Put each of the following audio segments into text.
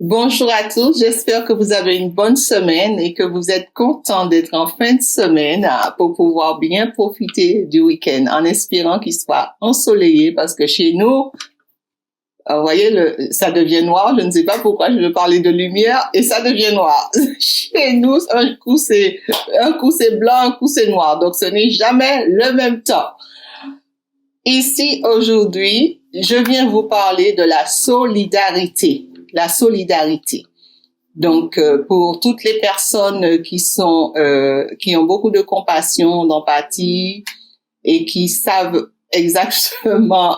Bonjour à tous, j'espère que vous avez une bonne semaine et que vous êtes contents d'être en fin de semaine pour pouvoir bien profiter du week-end en espérant qu'il soit ensoleillé parce que chez nous, vous voyez, ça devient noir. Je ne sais pas pourquoi je veux parler de lumière et ça devient noir. Chez nous, un coup c'est blanc, un coup c'est noir. Donc ce n'est jamais le même temps. Ici, aujourd'hui, je viens vous parler de la solidarité. La solidarité. Donc, pour toutes les personnes qui ont beaucoup de compassion, d'empathie et qui savent exactement,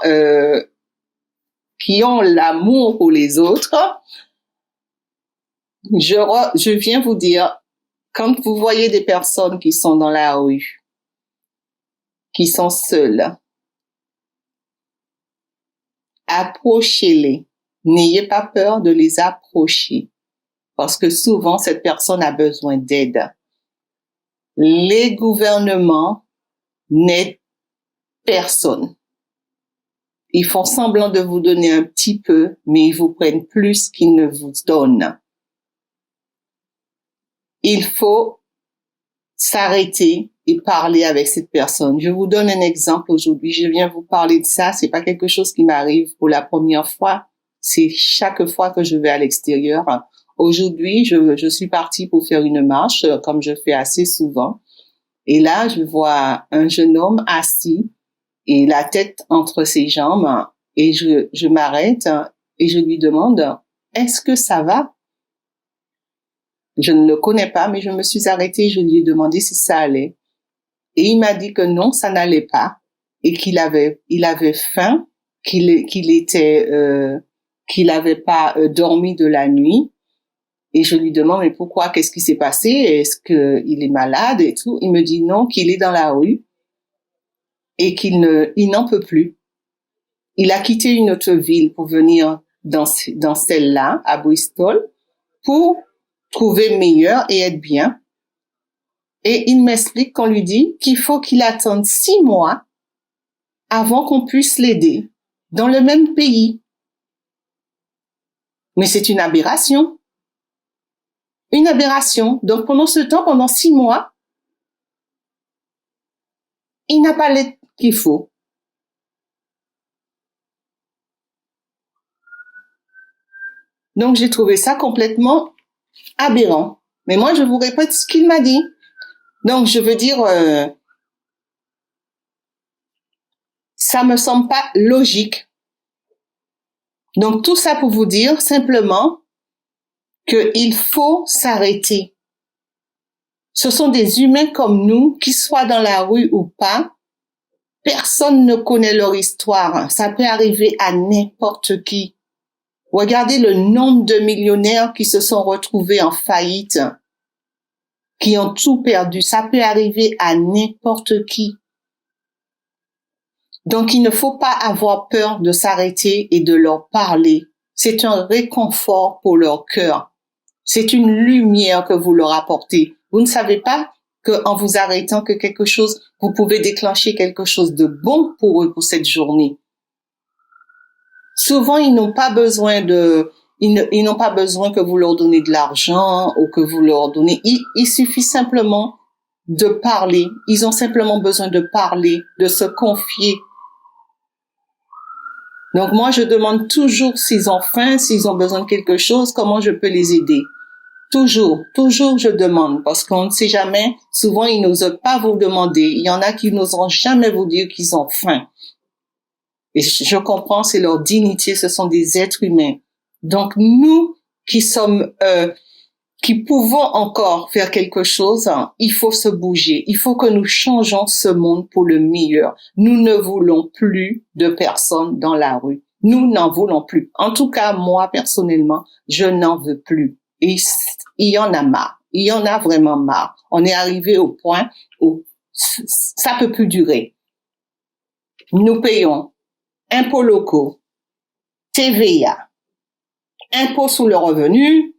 qui ont l'amour pour les autres, je viens vous dire, quand vous voyez des personnes qui sont dans la rue, qui sont seules, approchez-les. N'ayez pas peur de les approcher. Parce que souvent, cette personne a besoin d'aide. Les gouvernements n'aident personne. Ils font semblant de vous donner un petit peu, mais ils vous prennent plus qu'ils ne vous donnent. Il faut s'arrêter et parler avec cette personne. Je vous donne un exemple aujourd'hui. Je viens vous parler de ça. C'est pas quelque chose qui m'arrive pour la première fois. C'est chaque fois que je vais à l'extérieur. Aujourd'hui, je suis partie pour faire une marche, comme je fais assez souvent. Et là, je vois un jeune homme assis et la tête entre ses jambes. Et je m'arrête et je lui demande, est-ce que ça va? Je ne le connais pas, mais je me suis arrêtée et je lui ai demandé si ça allait. Et il m'a dit que non, ça n'allait pas et qu'il avait faim, qu'il avait pas dormi de la nuit. Et je lui demande, mais pourquoi? Qu'est-ce qui s'est passé? Est-ce qu'il est malade et tout? Il me dit non, qu'il est dans la rue et il n'en peut plus. Il a quitté une autre ville pour venir dans celle-là, à Bristol, pour trouver meilleur et être bien. Et il m'explique qu'on lui dit qu'il faut qu'il attende 6 mois avant qu'on puisse l'aider dans le même pays. Mais c'est une aberration. Une aberration. Donc pendant ce temps, pendant 6 mois, il n'a pas l'aide qu'il faut. Donc j'ai trouvé ça complètement aberrant. Mais moi je vous répète ce qu'il m'a dit. Donc je veux dire, ça me semble pas logique. Donc tout ça pour vous dire simplement qu'il faut s'arrêter. Ce sont des humains comme nous, qu'ils soient dans la rue ou pas. Personne ne connaît leur histoire. Ça peut arriver à n'importe qui. Regardez le nombre de millionnaires qui se sont retrouvés en faillite, qui ont tout perdu. Ça peut arriver à n'importe qui. Donc, il ne faut pas avoir peur de s'arrêter et de leur parler. C'est un réconfort pour leur cœur. C'est une lumière que vous leur apportez. Vous ne savez pas qu'en vous arrêtant que quelque chose, vous pouvez déclencher quelque chose de bon pour eux pour cette journée. Souvent, ils n'ont pas besoin que vous leur donnez de l'argent ou que vous leur donnez. Il suffit simplement de parler. Ils ont simplement besoin de parler, de se confier. Donc moi, je demande toujours s'ils ont faim, s'ils ont besoin de quelque chose, comment je peux les aider. Toujours je demande parce qu'on ne sait jamais. Souvent, ils n'osent pas vous demander. Il y en a qui n'oseront jamais vous dire qu'ils ont faim. Et je comprends, c'est leur dignité, ce sont des êtres humains. Donc nous qui pouvons encore faire quelque chose, il faut se bouger. Il faut que nous changeons ce monde pour le meilleur. Nous ne voulons plus de personnes dans la rue. Nous n'en voulons plus. En tout cas, moi, personnellement, je n'en veux plus. Et il y en a marre. Il y en a vraiment marre. On est arrivé au point où ça peut plus durer. Nous payons impôts locaux, TVA, impôts sur le revenu,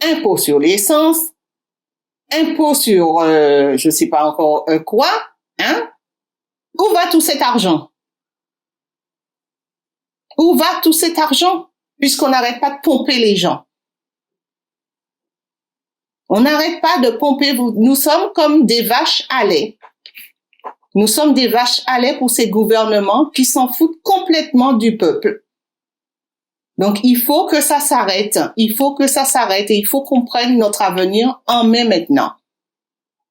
impôts sur l'essence, impôts sur je sais pas encore quoi, hein? Où va tout cet argent? Où va tout cet argent? Puisqu'on n'arrête pas de pomper les gens. On n'arrête pas de pomper. Nous sommes comme des vaches à lait. Nous sommes des vaches à lait pour ces gouvernements qui s'en foutent complètement du peuple. Donc, il faut que ça s'arrête. Il faut que ça s'arrête et il faut qu'on prenne notre avenir en main maintenant.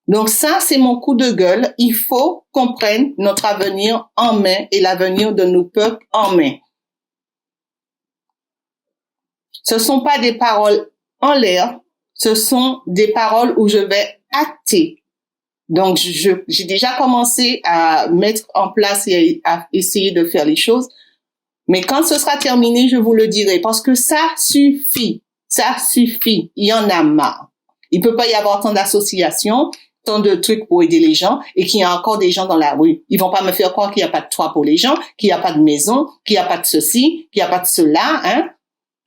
Donc ça, c'est mon coup de gueule. Il faut qu'on prenne notre avenir en main et l'avenir de nos peuples en main. Ce sont pas des paroles en l'air. Ce sont des paroles où je vais acter. Donc, j'ai déjà commencé à mettre en place et à essayer de faire les choses. Mais quand ce sera terminé, je vous le dirai. Parce que ça suffit. Ça suffit. Il y en a marre. Il peut pas y avoir tant d'associations, tant de trucs pour aider les gens et qu'il y a encore des gens dans la rue. Ils vont pas me faire croire qu'il n'y a pas de toit pour les gens, qu'il n'y a pas de maison, qu'il n'y a pas de ceci, qu'il n'y a pas de cela, hein.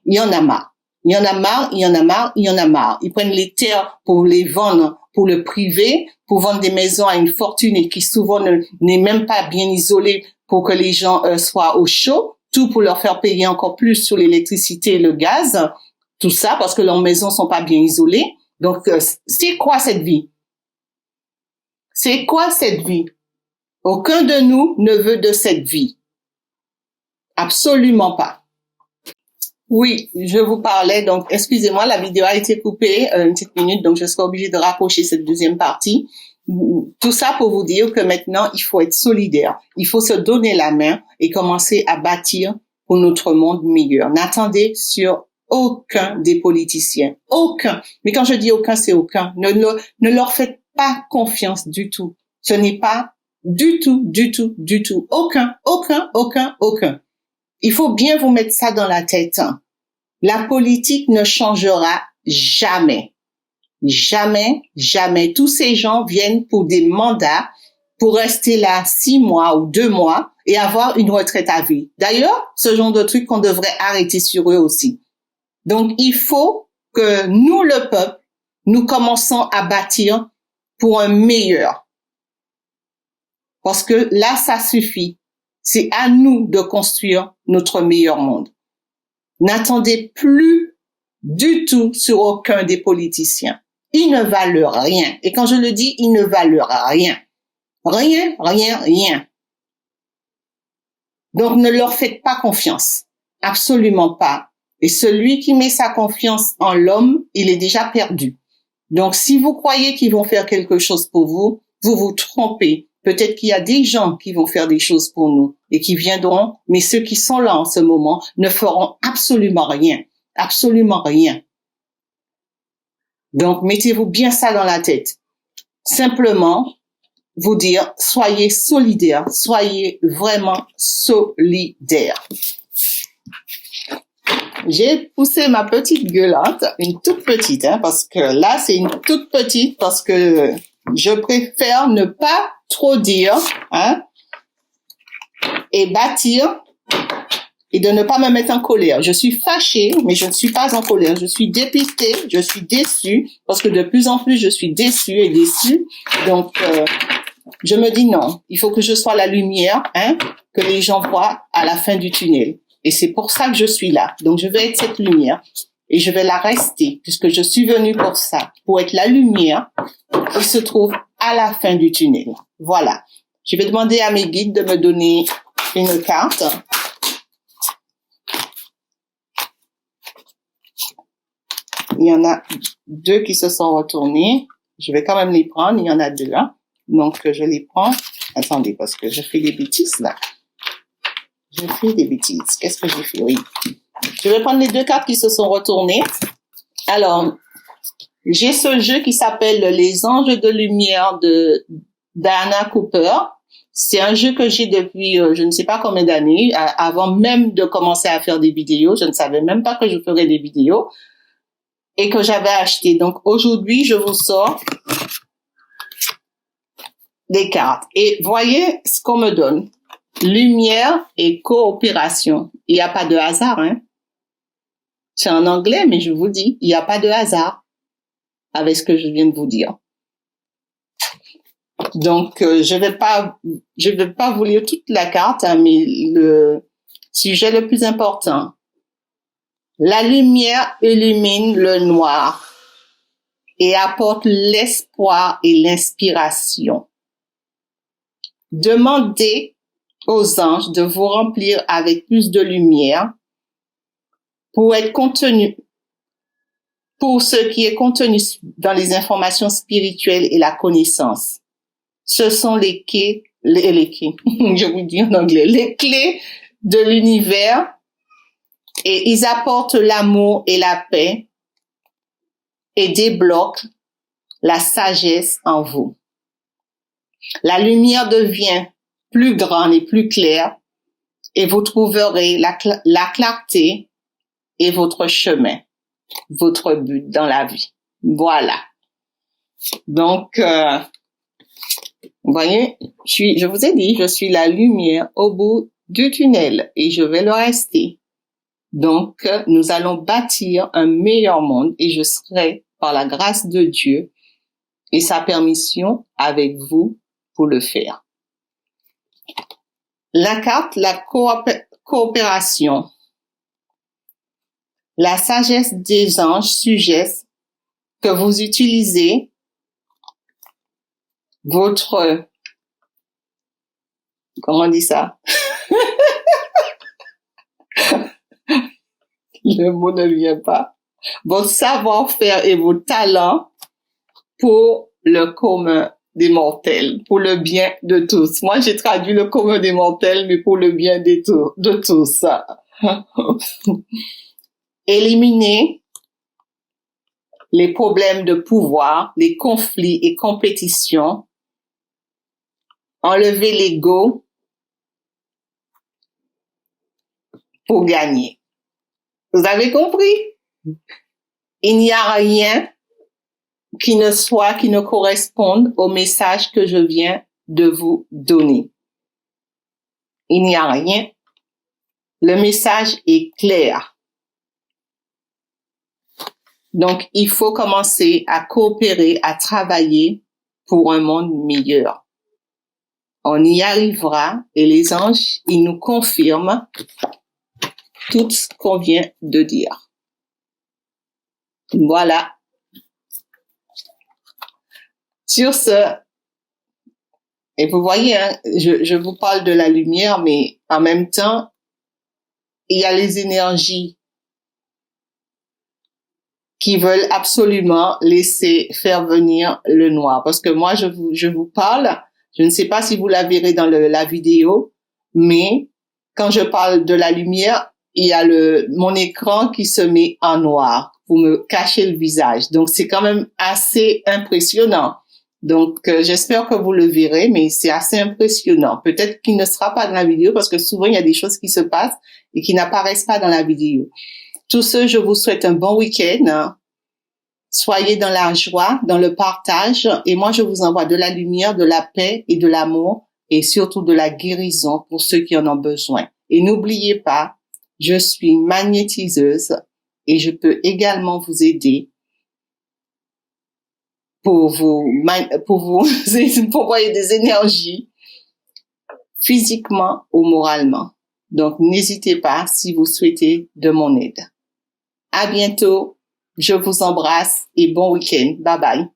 Il y en a marre. Il y en a marre, il y en a marre, il y en a marre. Ils prennent les terres pour les vendre pour le privé, pour vendre des maisons à une fortune et qui souvent n'est même pas bien isolée pour que les gens soient au chaud, tout pour leur faire payer encore plus sur l'électricité et le gaz, tout ça parce que leurs maisons sont pas bien isolées. Donc, c'est quoi cette vie? C'est quoi cette vie? Aucun de nous ne veut de cette vie. Absolument pas. Oui, je vous parlais, donc excusez-moi, la vidéo a été coupée une petite minute, donc je serai obligée de raccrocher cette deuxième partie. Tout ça pour vous dire que maintenant, il faut être solidaire. Il faut se donner la main et commencer à bâtir pour notre monde meilleur. N'attendez sur aucun des politiciens. Aucun. Mais quand je dis aucun, c'est aucun. Ne leur faites pas confiance du tout. Ce n'est pas du tout. Aucun. Il faut bien vous mettre ça dans la tête. La politique ne changera jamais. Jamais. Tous ces gens viennent pour des mandats, pour rester là 6 mois ou 2 mois et avoir une retraite à vie. D'ailleurs, ce genre de truc qu'on devrait arrêter sur eux aussi. Donc, il faut que nous, le peuple, nous commençons à bâtir pour un meilleur. Parce que là, ça suffit. C'est à nous de construire notre meilleur monde. N'attendez plus du tout sur aucun des politiciens. Ils ne valent rien. Et quand je le dis, ils ne valent rien. Rien. Donc, ne leur faites pas confiance. Absolument pas. Et celui qui met sa confiance en l'homme, il est déjà perdu. Donc, si vous croyez qu'ils vont faire quelque chose pour vous, vous vous trompez. Peut-être qu'il y a des gens qui vont faire des choses pour nous et qui viendront, mais ceux qui sont là en ce moment ne feront absolument rien. Donc, mettez-vous bien ça dans la tête. Simplement, vous dire, soyez solidaires, soyez vraiment solidaires. J'ai poussé ma petite gueulante, une toute petite, parce que là, c'est une toute petite parce que je préfère ne pas trop dire, et bâtir, et de ne pas me mettre en colère. Je suis fâchée, mais je ne suis pas en colère. Je suis dépitée, je suis déçue, parce que de plus en plus, je suis déçue. Donc, je me dis non, il faut que je sois la lumière, que les gens voient à la fin du tunnel. Et c'est pour ça que je suis là. Donc, je vais être cette lumière. Et je vais la rester, puisque je suis venue pour ça, pour être la lumière qui se trouve à la fin du tunnel. Voilà. Je vais demander à mes guides de me donner une carte. Il y en a 2 qui se sont retournés. Je vais quand même les prendre. Il y en a 2, Donc, je les prends. Attendez, parce que je fais des bêtises, là. Qu'est-ce que j'ai fait? Oui. Je vais prendre les 2 cartes qui se sont retournées. Alors, j'ai ce jeu qui s'appelle Les Anges de Lumière de Diana Cooper. C'est un jeu que j'ai depuis je ne sais pas combien d'années, avant même de commencer à faire des vidéos. Je ne savais même pas que je ferais des vidéos et que j'avais acheté. Donc aujourd'hui, je vous sors des cartes. Et voyez ce qu'on me donne. Lumière et coopération. Il n'y a pas de hasard, C'est en anglais, mais je vous dis, il n'y a pas de hasard avec ce que je viens de vous dire. Donc, je vais pas vous lire toute la carte, mais le sujet le plus important. La lumière illumine le noir. et apporte l'espoir et l'inspiration. Demandez aux anges de vous remplir avec plus de lumière pour ce qui est contenu dans les informations spirituelles et la connaissance. Ce sont les clés, je vous dis en anglais, les clés de l'univers, et ils apportent l'amour et la paix et débloquent la sagesse en vous. La lumière devient plus grande et plus claire et vous trouverez la clarté et votre chemin, votre but dans la vie. Voilà. Donc, vous voyez, je vous ai dit, je suis la lumière au bout du tunnel et je vais le rester. Donc, nous allons bâtir un meilleur monde et je serai, par la grâce de Dieu et sa permission, avec vous pour le faire. La carte, la coopération. La sagesse des anges suggère que vous utilisez votre, comment on dit ça? Le mot ne vient pas. Votre savoir-faire et vos talents pour le commun des mortels, pour le bien de tous. Moi, j'ai traduit le commun des mortels, mais pour le bien de tous. Éliminer les problèmes de pouvoir, les conflits et compétitions. Enlever l'ego pour gagner. Vous avez compris? Il n'y a rien qui ne corresponde au message que je viens de vous donner. Il n'y a rien. Le message est clair. Donc, il faut commencer à coopérer, à travailler pour un monde meilleur. On y arrivera et les anges, ils nous confirment tout ce qu'on vient de dire. Voilà. Sur ce, et vous voyez, hein, je vous parle de la lumière, mais en même temps, il y a les énergies qui veulent absolument laisser faire venir le noir. Parce que moi, je vous parle, je ne sais pas si vous la verrez dans la vidéo, mais quand je parle de la lumière, il y a mon écran qui se met en noir pour me cacher le visage. Donc, c'est quand même assez impressionnant. Donc, j'espère que vous le verrez, mais c'est assez impressionnant. Peut-être qu'il ne sera pas dans la vidéo parce que souvent, il y a des choses qui se passent et qui n'apparaissent pas dans la vidéo. Tous ceux, je vous souhaite un bon week-end. Soyez dans la joie, dans le partage. Et moi, je vous envoie de la lumière, de la paix et de l'amour et surtout de la guérison pour ceux qui en ont besoin. Et n'oubliez pas, je suis magnétiseuse et je peux également vous aider pour vous envoyer des énergies physiquement ou moralement. Donc, n'hésitez pas si vous souhaitez de mon aide. À bientôt. Je vous embrasse et bon week-end. Bye bye.